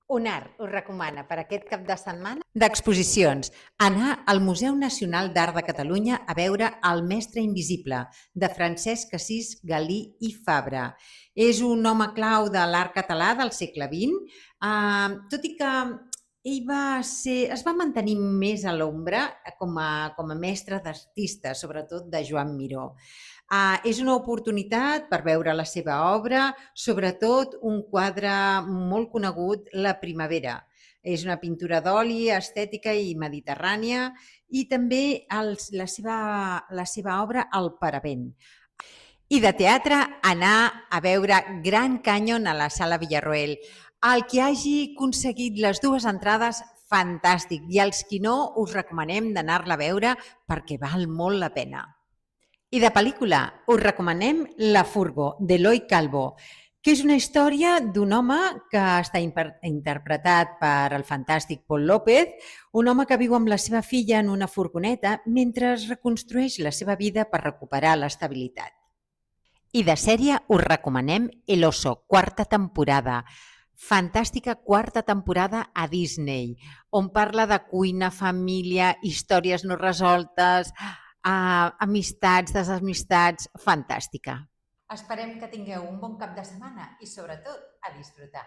UNAR us recomana per aquest cap de setmana d'exposicions anar al Museu Nacional d'Art de Catalunya a veure El mestre invisible, de Francesc Assís Galí i Fabra. És un home clau de l'art català del segle XX, tot i que es va mantenir més a l'ombra com a mestre d'artista, sobretot de Joan Miró. És una oportunitat per veure la seva obra, sobretot un quadre molt conegut, La primavera. És una pintura d'oli, estètica i mediterrània, i també la seva obra El paravent. I de teatre, anar a veure Gran Canyon a la Sala Villarroel. El que hagi aconseguit les dues entrades, fantàstic. I els qui no, us recomanem d'anar-la a veure perquè val molt la pena. I de pel·lícula, us recomanem La furgo, d'Eloi Calvo, que és una història d'un home que està interpretat per el fantàstic Paul López, un home que viu amb la seva filla en una furgoneta mentre es reconstrueix la seva vida per recuperar l'estabilitat. I de sèrie us recomanem El oso, quarta temporada. Fantàstica quarta temporada a Disney, on parla de cuina, família, històries no resoltes, amistats, desamistats, fantàstica. Esperem que tingueu un bon cap de setmana i, sobretot, a disfrutar.